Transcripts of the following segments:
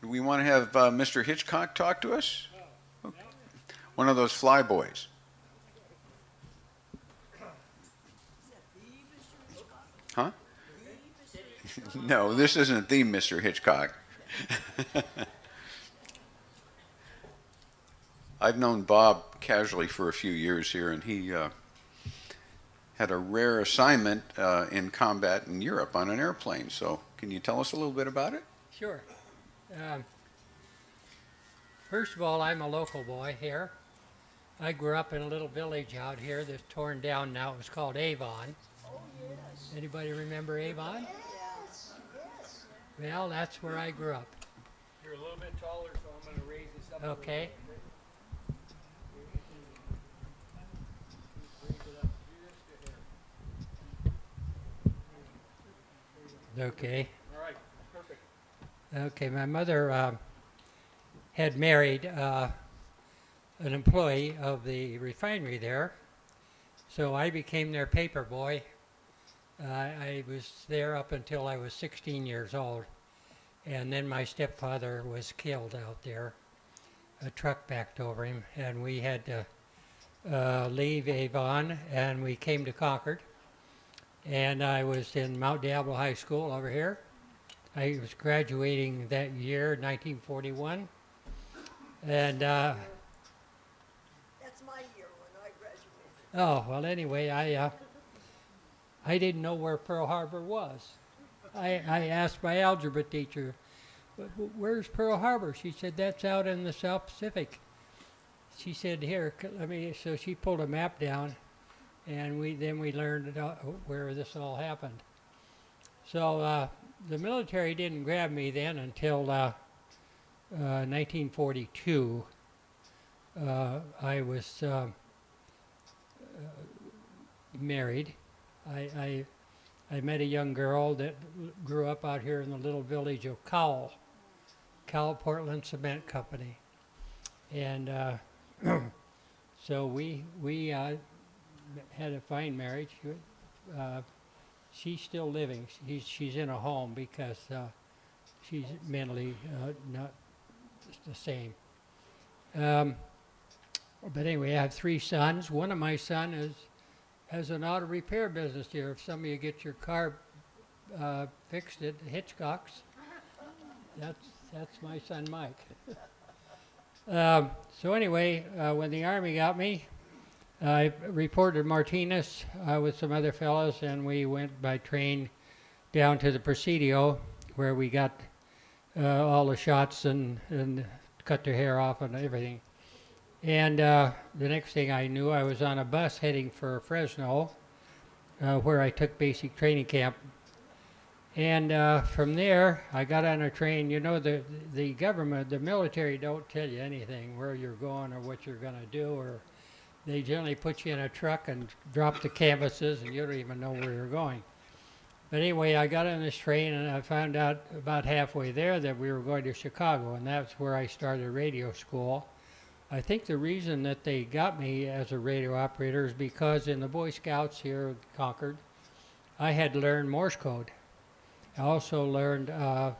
Do we want to have Mr. Hitchcock talk to us? Okay. One of those flyboys. Huh? No, this isn't the Mr. Hitchcock. I've known Bob casually for a few years here, and he had a rare assignment in combat in Europe on an airplane. So can you tell us a little bit about it? Sure. First of all, I'm a local boy here. I grew up in a little village out here that's torn down now. It was called Avon. Oh, yes. Anybody remember Avon? Yes, yes. Well, that's where I grew up. You're a little bit taller, so I'm going to raise this up. Okay. Okay. All right, perfect. Okay, my mother had married an employee of the refinery there, so I became their paper boy. I was there up until I was 16 years old, and then my stepfather was killed out there. A truck backed over him, and we had to leave Avon, and we came to Concord. And I was in Mount Diablo High School over here. I was graduating that year, 1941. And, That's my year when I graduated. oh, well, anyway, I didn't know where Pearl Harbor was. I asked my algebra teacher, where's Pearl Harbor? She said, that's out in the South Pacific. She said, here, let me, so she pulled a map down. And then we learned where this all happened. So the military didn't grab me then until 1942. I was married. I met a young girl that grew up out here in the little village of Cowell Portland Cement Company. And so we had a fine marriage. She's still living. She's in a home because she's mentally not the same. But anyway, I have 3 sons. One of my sons has an auto repair business here. If some of you get your car fixed at Hitchcock's, that's my son Mike. So anyway, when the Army got me, I reported Martinez with some other fellows, and we went by train down to the Presidio, where we got all the shots and cut their hair off and everything. And the next thing I knew, I was on a bus heading for Fresno, where I took basic training camp. And from there, I got on a train. You know, the government, the military don't tell you anything, where you're going or what you're going to do, or they generally put you in a truck and drop the canvases, and you don't even know where you're going. But anyway, I got on this train, and I found out about halfway there that we were going to Chicago, and that's where I started radio school. I think the reason that they got me as a radio operator is because in the Boy Scouts here in Concord, I had learned Morse code. I also learned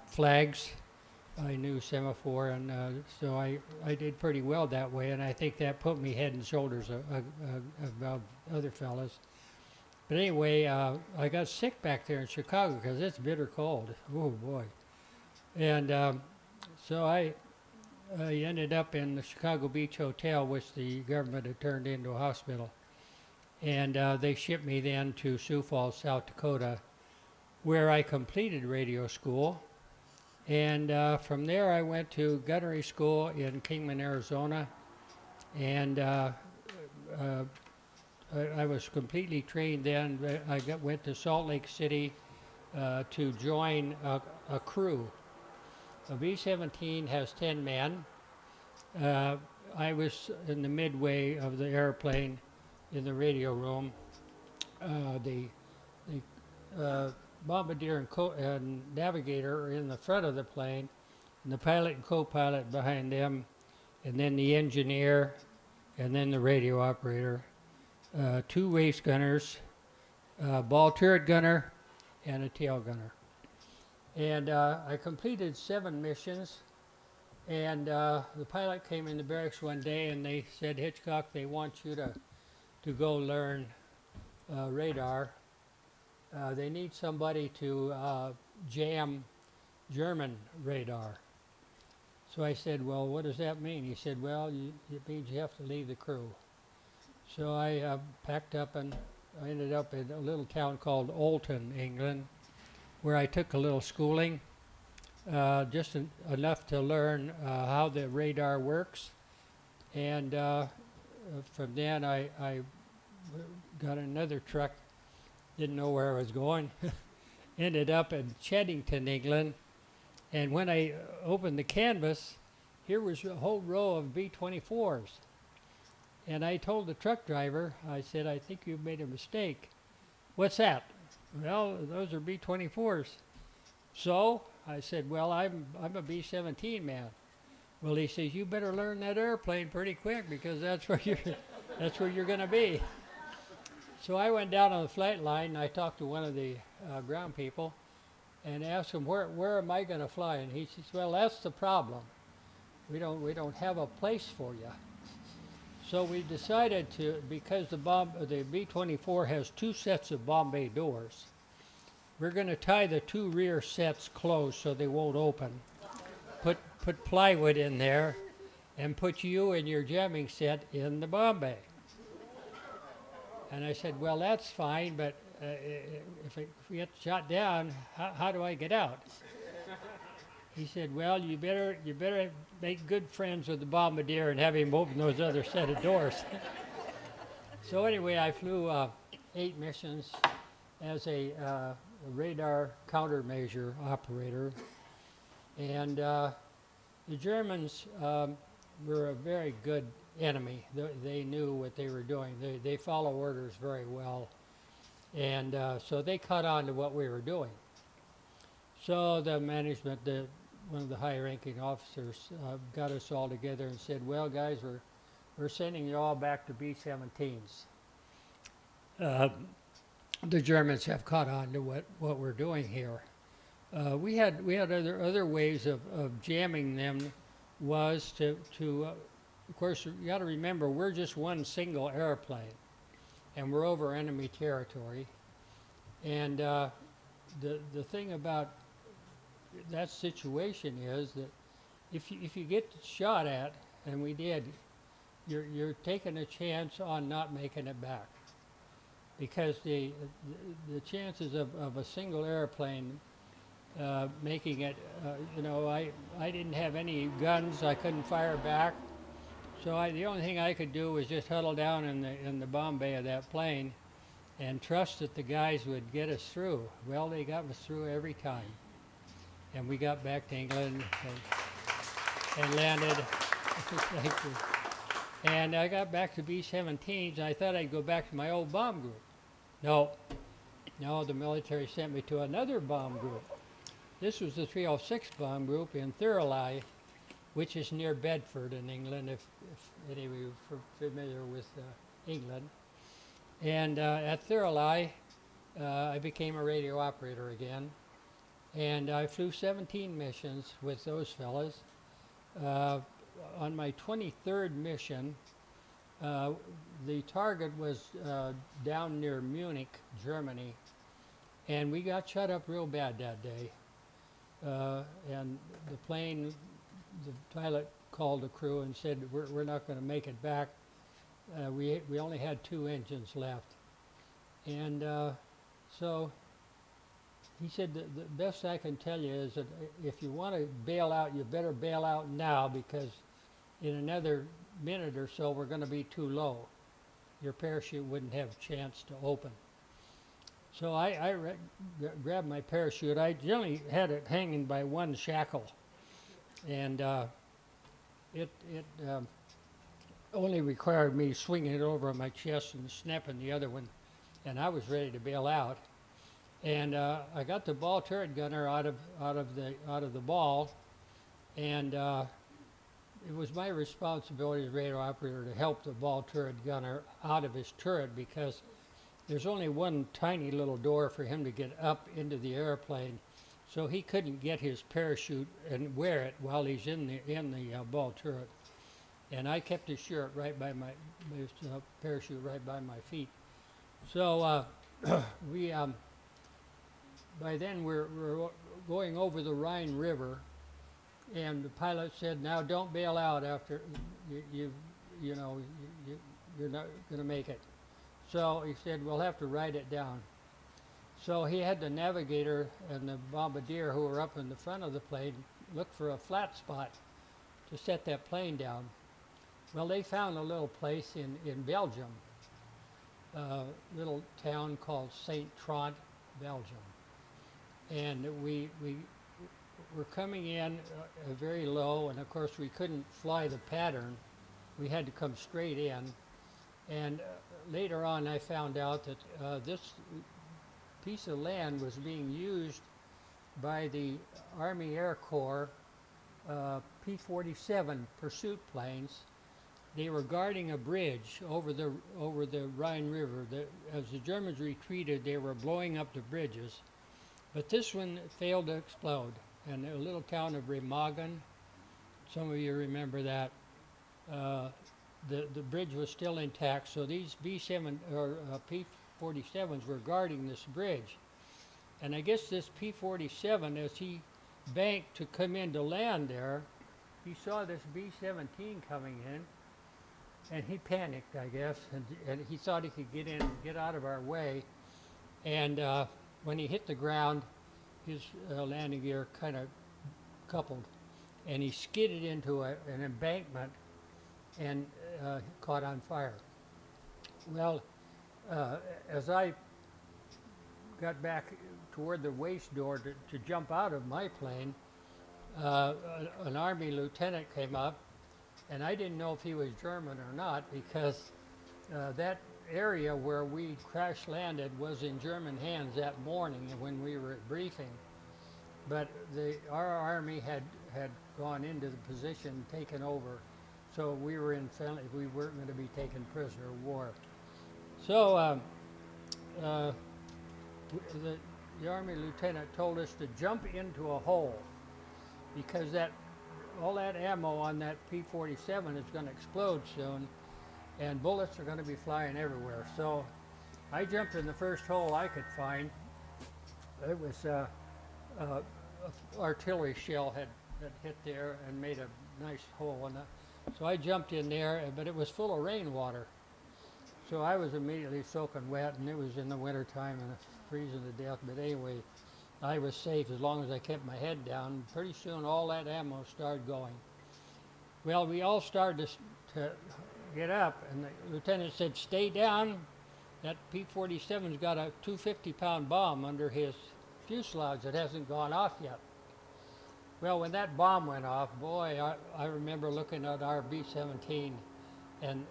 flags. I knew semaphore, and so I did pretty well that way, and I think that put me head and shoulders above other fellas. But anyway, I got sick back there in Chicago because it's bitter cold. Oh, boy. And so I ended up in the Chicago Beach Hotel, which the government had turned into a hospital. And they shipped me then to Sioux Falls, South Dakota, where I completed radio school. And from there, I went to gunnery school in Kingman, Arizona, and I was completely trained then. I went to Salt Lake City to join a crew. A B-17 has 10 men. I was in the midway of the airplane in the radio room. The bombardier and navigator are in the front of the plane, and the pilot and co-pilot behind them, and then the engineer, and then the radio operator, 2 race gunners, ball turret gunner, and a tail gunner. And I completed 7 missions And the pilot came in the barracks one day and they said, Hitchcock, they want you to go learn radar. They need somebody to jam German radar. So I said, well, what does that mean? He said, well, it means you have to leave the crew. So I packed up and I ended up in a little town called Olton, England, where I took a little schooling, just enough to learn how the radar works. And from then I got another truck, didn't know where I was going, ended up in Cheddington, England. And when I opened the canvas, here was a whole row of B-24s. And I told the truck driver, I said, I think you've made a mistake. What's that? Well, those are B-24s. So I said, well, I'm a B-17 man. Well, he says, you better learn that airplane pretty quick because that's where you're going to be. So I went down on the flight line and I talked to one of the ground people and asked him, where am I going to fly? And he says, well, that's the problem. We don't have a place for you. So we decided to, because the B-24 has 2 sets of bomb bay doors, we're going to tie the 2 rear sets closed so they won't open. Put plywood in there and put you and your jamming set in the bomb bay. And I said, well, that's fine, but if we get shot down, how do I get out? He said, well, you better make good friends with the bombardier and have him open those other set of doors. So anyway, I flew 8 missions as a radar countermeasure operator. And the Germans were a very good enemy. They knew what they were doing. They follow orders very well. And so they caught on to what we were doing. So the management, one of the high-ranking officers got us all together and said, well, guys, we're sending you all back to B-17s. The Germans have caught on to what we're doing here. We had other ways of jamming them was to of course, you got to remember, we're just one single airplane, and we're over enemy territory. And the thing about that situation is that if you get shot at, and we did, you're taking a chance on not making it back, because the chances of a single airplane making it, I didn't have any guns, I couldn't fire back, so the only thing I could do was just huddle down in the bomb bay of that plane and trust that the guys would get us through. Well, they got us through every time. And we got back to England and landed. And I got back to B-17s, and I thought I'd go back to my old bomb group. No, the military sent me to another bomb group. This was the 306 bomb group in Thurley, which is near Bedford in England, if any of you are familiar with England. And at Thurley, I became a radio operator again. And I flew 17 missions with those fellas. On my 23rd mission, the target was down near Munich, Germany, and we got shot up real bad that day. And the plane, the pilot called the crew and said, we're not going to make it back. We only had 2 engines left. And so he said, the best I can tell you is that if you want to bail out, you better bail out now, because in another minute or so, we're going to be too low. Your parachute wouldn't have a chance to open. So I grabbed my parachute. I generally had it hanging by one shackle. And it only required me swinging it over on my chest and snapping the other one. And I was ready to bail out. And I got the ball turret gunner out of the ball, and it was my responsibility as radio operator to help the ball turret gunner out of his turret, because there's only one tiny little door for him to get up into the airplane. so he couldn't get his parachute and wear it while he's in the ball turret. And I kept his shirt right by his parachute right by my feet. So we by then we're going over the Rhine River, and the pilot said, "Now don't bail out after you're not going to make it." So he said, "We'll have to ride it down." So he had the navigator and the bombardier who were up in the front of the plane look for a flat spot to set that plane down. Well, they found a little place in Belgium, a little town called St. Trant, Belgium. And we were coming in very low, and of course we couldn't fly the pattern. We had to come straight in. And later on I found out that this piece of land was being used by the Army Air Corps P-47 pursuit planes. They were guarding a bridge over the Rhine River. As the Germans retreated, they were blowing up the bridges. But this one failed to explode. And a little town of Remagen, some of you remember that, the bridge was still intact. So these P-47s were guarding this bridge. And I guess this P-47, as he banked to come in to land there, he saw this B-17 coming in. And he panicked, I guess, and he thought he could get out of our way. And when he hit the ground, his landing gear kind of coupled, and he skidded into an embankment and caught on fire. Well, as I got back toward the waist door to jump out of my plane, an Army lieutenant came up. And I didn't know if he was German or not, because that area where we crash landed was in German hands that morning when we were at briefing. But our army had gone into the position, taken over, so we weren't going to be taken prisoner of war. So the Army lieutenant told us to jump into a hole, because all that ammo on that P-47 is going to explode soon, and bullets are going to be flying everywhere. So I jumped in the first hole I could find. It was an artillery shell had hit there and made a nice hole in it. So I jumped in there, but it was full of rainwater. So I was immediately soaking wet, and it was in the wintertime and freezing to death. But anyway, I was safe as long as I kept my head down. Pretty soon all that ammo started going. Well, we all started to get up, and the lieutenant said, "Stay down. That P-47's got a 250-pound bomb under his fuselage that hasn't gone off yet." Well, when that bomb went off, boy, I remember looking at our B-17, and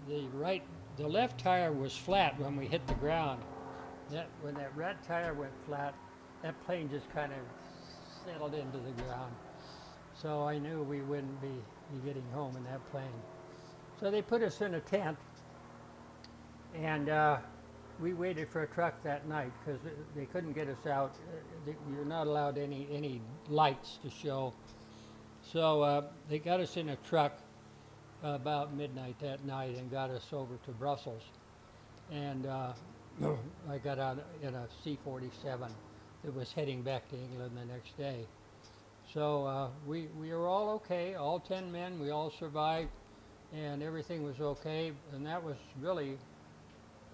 the left tire was flat when we hit the ground. When that red tire went flat, that plane just kind of settled into the ground. So I knew we wouldn't be getting home in that plane. So they put us in a tent, and we waited for a truck that night because they couldn't get us out. You're not allowed any lights to show. So they got us in a truck about midnight that night and got us over to Brussels. And I got out in a C-47 that was heading back to England the next day. So we were all okay, all 10 men, we all survived, and everything was okay. And that was really,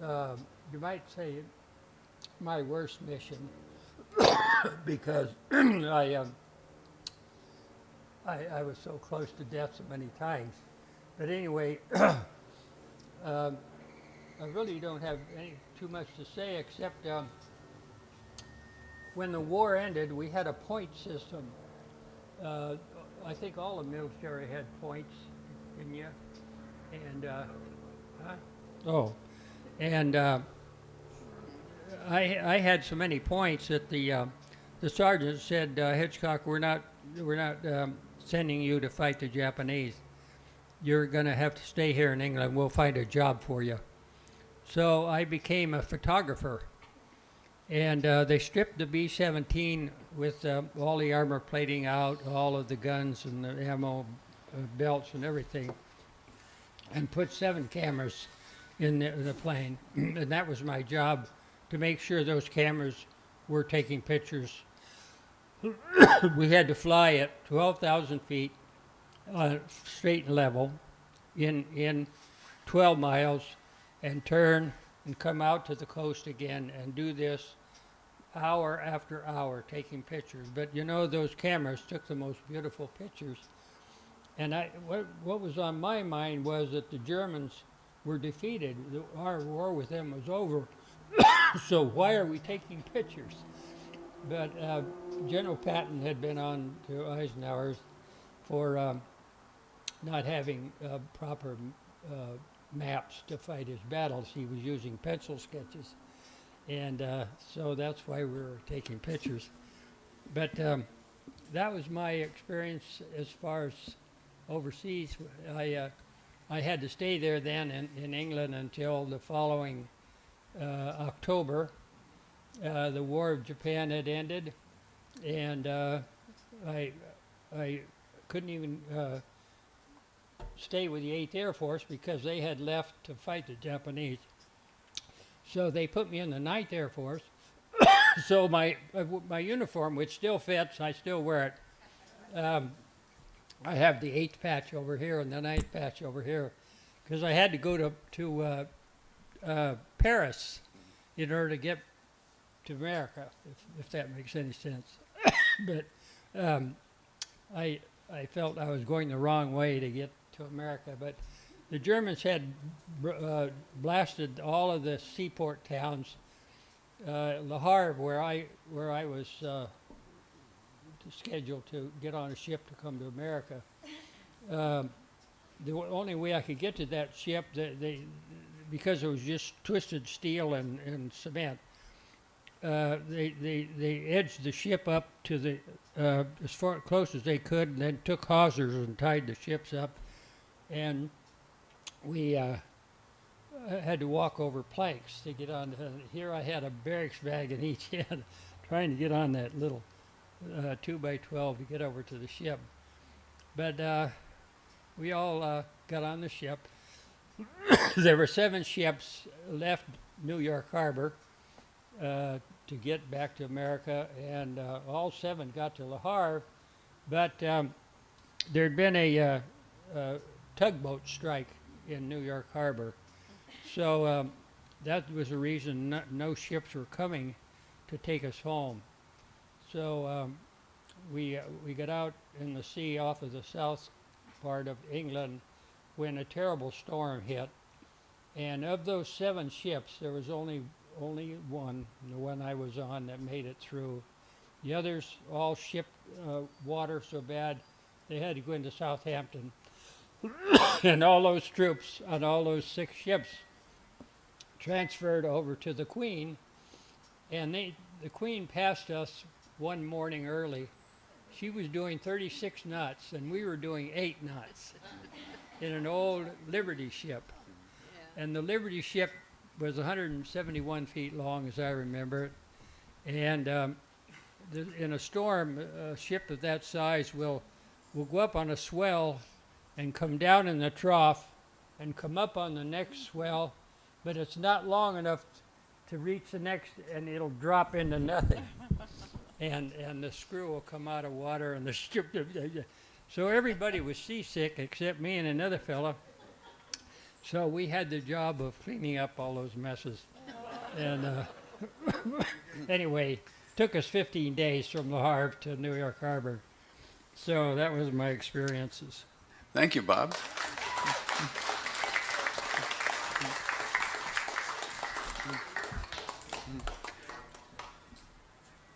you might say, my worst mission because I was so close to death so many times. But anyway, I really don't have too much to say except when the war ended, we had a point system. I think all the military had points, didn't you? And I had so many points that the sergeant said, "Hitchcock, we're not sending you to fight the Japanese. You're going to have to stay here in England. We'll find a job for you." So I became a photographer, And they stripped the B-17 with all the armor plating out, all of the guns and the ammo belts and everything, and put 7 cameras in the plane. And that was my job, to make sure those cameras were taking pictures. We had to fly at 12,000 feet, straight and level, in 12 miles, and turn and come out to the coast again and do this hour after hour taking pictures. But you know, those cameras took the most beautiful pictures. And what was on my mind was that the Germans were defeated. Our war with them was over. So why are we taking pictures? But General Patton had been on to Eisenhower for not having proper maps to fight his battles. He was using pencil sketches. And so that's why we were taking pictures. But that was my experience as far as overseas. I had to stay there then in England until the following October. The War of Japan had ended, and I couldn't even stay with the 8th Air Force because they had left to fight the Japanese. So they put me in the 9th Air Force. So my uniform, which still fits, I still wear it. I have the 8th patch over here and the 9th patch over here, because I had to go to Paris in order to get to America, if that makes any sense. But I felt I was going the wrong way to get to America. But the Germans had blasted all of the seaport towns. Le Havre, where I was scheduled to get on a ship to come to America. The only way I could get to that ship, because it was just twisted steel and cement, they edged the ship up to the as far close as they could, and then took hawsers and tied the ships up, and we had to walk over planks to get on. Here I had a barracks bag in each hand, trying to get on that little 2x12 to get over to the ship. But we all got on the ship. There were 7 ships left New York Harbor to get back to America, and all 7 got to Le Havre, but there'd been a tugboat strike in New York Harbor. So that was the reason no ships were coming to take us home. So we got out in the sea off of the south part of England when a terrible storm hit. And of those 7 ships, there was only one, the one I was on, that made it through. The others all shipped water so bad they had to go into Southampton. And all those troops on all those 6 ships transferred over to the Queen, and the Queen passed us one morning early. She was doing 36 knots, and we were doing 8 knots in an old Liberty ship. And the Liberty ship was 171 feet long, as I remember it. And in a storm, a ship of that size will go up on a swell and come down in the trough and come up on the next swell, but it's not long enough to reach the next, and it'll drop into nothing. And the screw will come out of water, and the ship. So everybody was seasick except me and another fella. So we had the job of cleaning up all those messes. And anyway, took us 15 days from Le Havre to New York Harbor. So that was my experiences. Thank you, Bob.